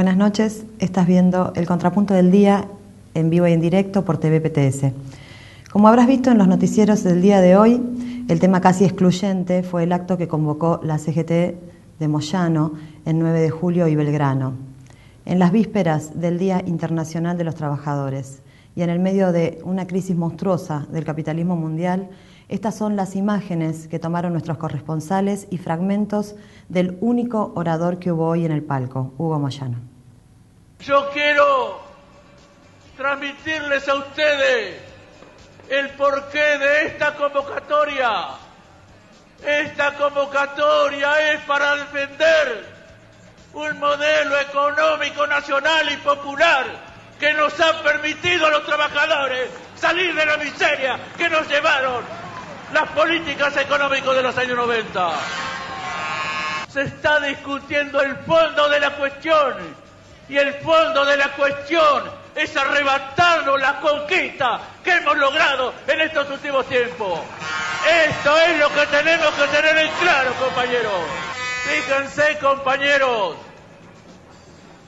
Buenas noches, estás viendo El Contrapunto del Día en vivo y en directo por TV PTS. Como habrás visto en los noticieros del día de hoy, el tema casi excluyente fue el acto que convocó la CGT de Moyano en 9 de julio y Belgrano. En las vísperas del Día Internacional de los Trabajadores y en el medio de una crisis monstruosa del capitalismo mundial, estas son las imágenes que tomaron nuestros corresponsales y fragmentos del único orador que hubo hoy en el palco, Hugo Moyano. Yo quiero transmitirles a ustedes el porqué de esta convocatoria. Esta convocatoria es para defender un modelo económico nacional y popular que nos ha permitido a los trabajadores salir de la miseria que nos llevaron las políticas económicas de los años 90. Se está discutiendo el fondo de la cuestión, y el fondo de la cuestión es arrebatarnos la conquista que hemos logrado en estos últimos tiempos. Esto es lo que tenemos que tener en claro, compañeros. Fíjense, compañeros,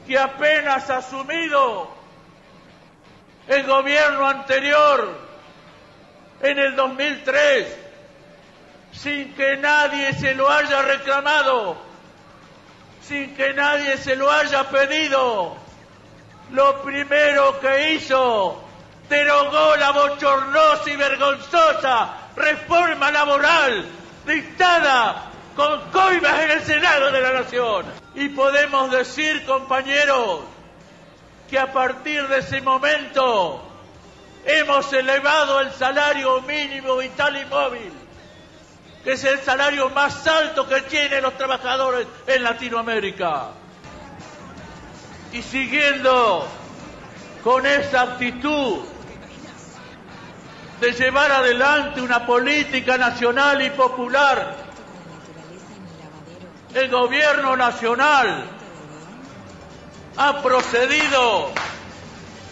que apenas asumido el gobierno anterior, en el 2003, sin que nadie se lo haya reclamado, sin que nadie se lo haya pedido, lo primero que hizo, derogó la bochornosa y vergonzosa reforma laboral dictada con coimas en el Senado de la Nación. Y podemos decir, compañeros, que a partir de ese momento hemos elevado el salario mínimo vital y móvil, que es el salario más alto que tienen los trabajadores en Latinoamérica. Y siguiendo con esa actitud de llevar adelante una política nacional y popular, el gobierno nacional ha procedido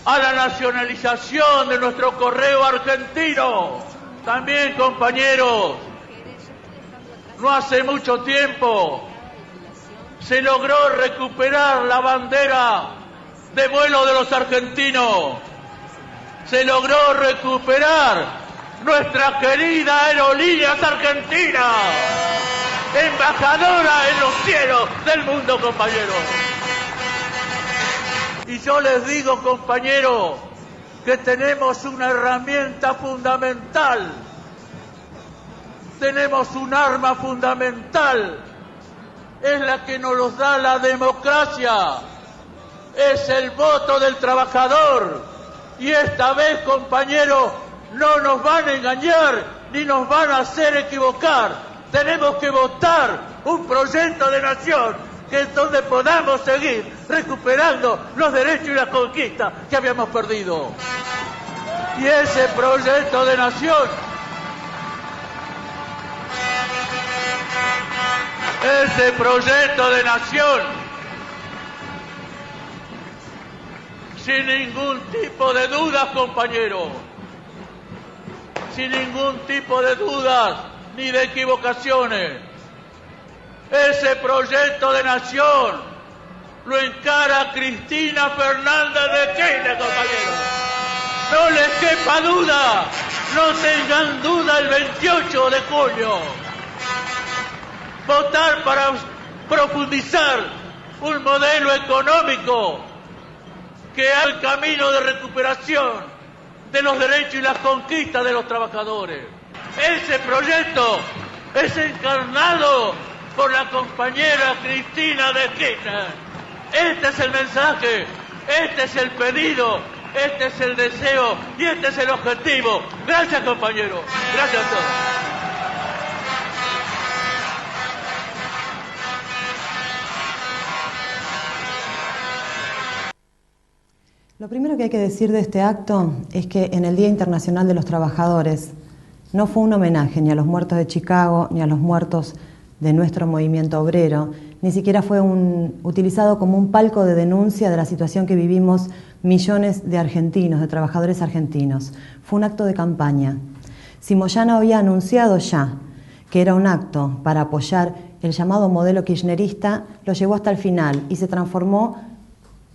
a la nacionalización de nuestro correo argentino. También, compañeros, no hace mucho tiempo se logró recuperar la bandera de vuelo de los argentinos. Se logró recuperar nuestra querida Aerolíneas Argentinas, embajadora en los cielos del mundo, compañeros. Y yo les digo, compañeros, que tenemos una herramienta fundamental, tenemos un arma fundamental, es la que nos los da la democracia, es el voto del trabajador. Y esta vez, compañeros, no nos van a engañar ni nos van a hacer equivocar. Tenemos que votar un proyecto de nación que es donde podamos seguir recuperando los derechos y las conquistas que habíamos perdido. Y ese proyecto de nación, sin ningún tipo de dudas, compañeros, sin ningún tipo de dudas ni de equivocaciones, ese proyecto de nación lo encara Cristina Fernández de Kirchner, compañeros. No les quepa duda, no tengan duda el 28 de junio. Votar para profundizar un modelo económico que haga el camino de recuperación de los derechos y las conquistas de los trabajadores. Ese proyecto es encarnado por la compañera Cristina de Kirchner. Este es el mensaje, este es el pedido, este es el deseo y este es el objetivo. Gracias, compañeros. Gracias a todos. Lo primero que hay que decir de este acto es que en el Día Internacional de los Trabajadores no fue un homenaje ni a los muertos de Chicago ni a los muertos de nuestro movimiento obrero, ni siquiera fue utilizado como un palco de denuncia de la situación que vivimos millones de argentinos, de trabajadores argentinos. Fue un acto de campaña. Si Moyano había anunciado ya que era un acto para apoyar el llamado modelo kirchnerista, lo llevó hasta el final y se transformó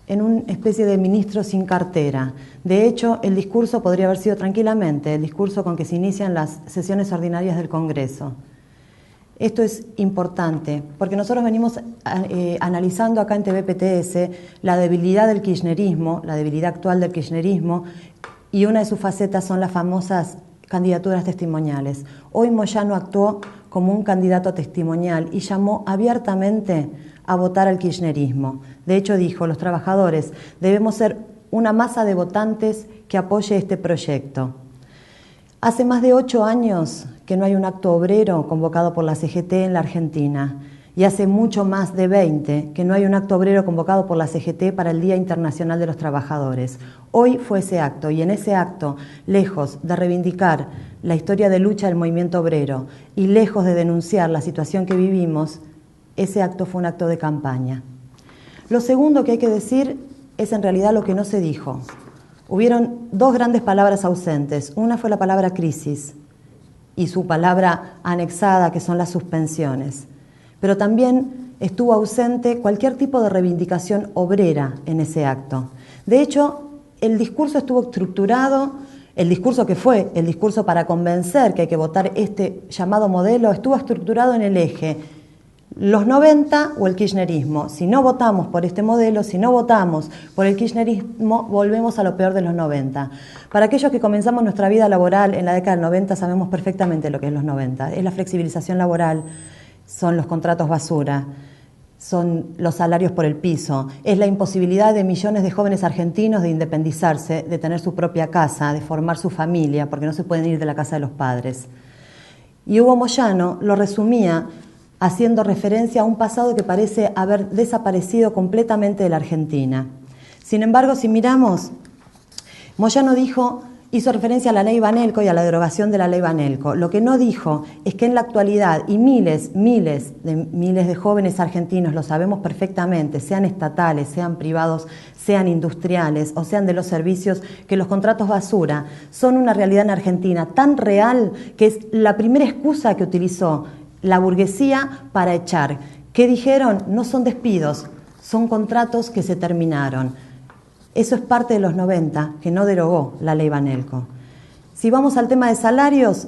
en una especie de ministro sin cartera. De hecho, el discurso podría haber sido tranquilamente el discurso con que se inician las sesiones ordinarias del Congreso. Esto es importante, porque nosotros venimos analizando acá en TVPTS la debilidad del kirchnerismo, la debilidad actual del kirchnerismo, y una de sus facetas son las famosas candidaturas testimoniales. Hoy Moyano actuó como un candidato testimonial y llamó abiertamente a votar al kirchnerismo. De hecho dijo, los trabajadores debemos ser una masa de votantes que apoye este proyecto. Hace más de 8 años que no hay un acto obrero convocado por la CGT en la Argentina y hace mucho más de 20 que no hay un acto obrero convocado por la CGT para el Día Internacional de los Trabajadores. Hoy fue ese acto y en ese acto, lejos de reivindicar la historia de lucha del movimiento obrero y lejos de denunciar la situación que vivimos, ese acto fue un acto de campaña. Lo segundo que hay que decir es en realidad lo que no se dijo. Hubieron 2 grandes palabras ausentes. Una fue la palabra crisis y su palabra anexada, que son las suspensiones. Pero también estuvo ausente cualquier tipo de reivindicación obrera en ese acto. De hecho, el discurso estuvo estructurado, el discurso que fue el discurso para convencer que hay que votar este llamado modelo, estuvo estructurado en el eje los 90 o el kirchnerismo. Si no votamos por este modelo, si no votamos por el kirchnerismo, volvemos a lo peor de los 90. Para aquellos que comenzamos nuestra vida laboral en la década del 90, sabemos perfectamente lo que es los 90. Es la flexibilización laboral, son los contratos basura, son los salarios por el piso, es la imposibilidad de millones de jóvenes argentinos de independizarse, de tener su propia casa, de formar su familia, porque no se pueden ir de la casa de los padres. Y Hugo Moyano lo resumía haciendo referencia a un pasado que parece haber desaparecido completamente de la Argentina. Sin embargo, si miramos, Moyano hizo referencia a la ley Banelco y a la derogación de la ley Banelco. Lo que no dijo es que en la actualidad, y miles de jóvenes argentinos, lo sabemos perfectamente, sean estatales, sean privados, sean industriales o sean de los servicios, que los contratos basura son una realidad en Argentina tan real que es la primera excusa que utilizó la burguesía para echar. ¿Qué dijeron? No son despidos, son contratos que se terminaron. Eso es parte de los 90, que no derogó la ley Banelco. Si vamos al tema de salarios,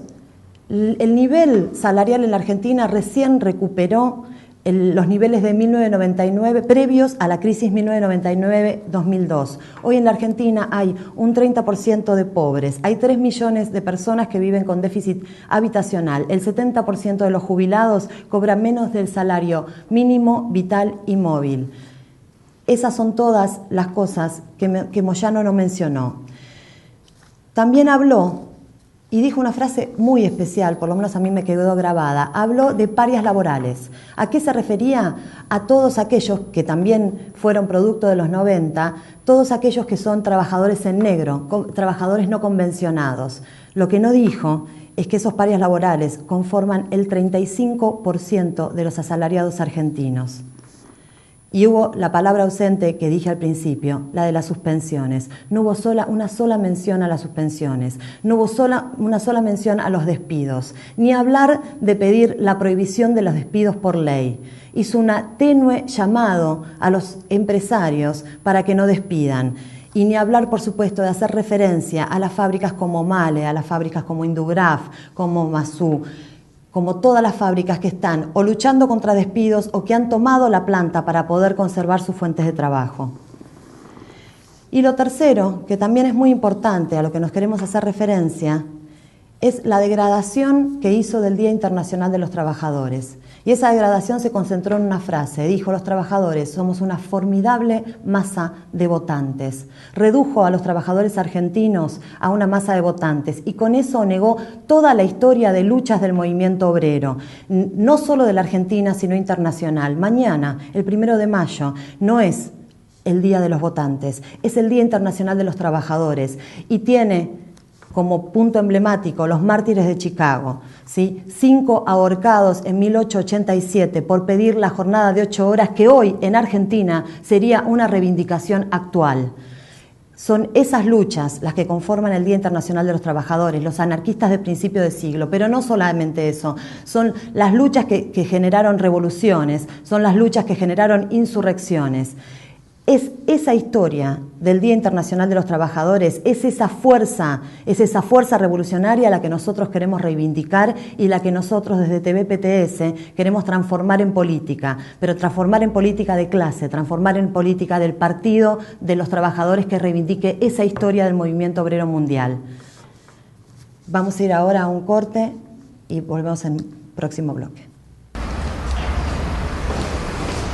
el nivel salarial en la Argentina recién recuperó los niveles de 1999, previos a la crisis 1999-2002. Hoy en la Argentina hay un 30% de pobres, hay 3 millones de personas que viven con déficit habitacional, el 70% de los jubilados cobran menos del salario mínimo, vital y móvil. Esas son todas las cosas que Moyano no mencionó. También habló y dijo una frase muy especial, por lo menos a mí me quedó grabada. Habló de parias laborales. ¿A qué se refería? A todos aquellos que también fueron producto de los 90, todos aquellos que son trabajadores en negro, trabajadores no convencionados. Lo que no dijo es que esos parias laborales conforman el 35% de los asalariados argentinos. Y hubo la palabra ausente que dije al principio, la de las suspensiones. No hubo una sola mención a las suspensiones, no hubo una sola mención a los despidos, ni hablar de pedir la prohibición de los despidos por ley. Hizo un tenue llamado a los empresarios para que no despidan. Y ni hablar, por supuesto, de hacer referencia a las fábricas como Male, a las fábricas como Indugraf, como Masú, como todas las fábricas que están o luchando contra despidos o que han tomado la planta para poder conservar sus fuentes de trabajo. Y lo tercero, que también es muy importante, a lo que nos queremos hacer referencia, es la degradación que hizo del Día Internacional de los Trabajadores. Y esa degradación se concentró en una frase. Dijo: los trabajadores somos una formidable masa de votantes. Redujo a los trabajadores argentinos a una masa de votantes y con eso negó toda la historia de luchas del movimiento obrero, no solo de la Argentina, sino internacional. Mañana, el 1 de mayo, no es el Día de los Votantes, es el Día Internacional de los Trabajadores y tiene como punto emblemático los mártires de Chicago, ¿sí? 5 ahorcados en 1887 por pedir la jornada de 8 horas que hoy en Argentina sería una reivindicación actual. Son esas luchas las que conforman el Día Internacional de los Trabajadores, los anarquistas de principio de siglo, pero no solamente eso, son las luchas que generaron revoluciones, son las luchas que generaron insurrecciones. Es esa historia del Día Internacional de los Trabajadores, es esa fuerza revolucionaria la que nosotros queremos reivindicar y la que nosotros desde TVPTS queremos transformar en política, pero transformar en política de clase, transformar en política del partido de los trabajadores que reivindique esa historia del movimiento obrero mundial. Vamos a ir ahora a un corte y volvemos en el próximo bloque.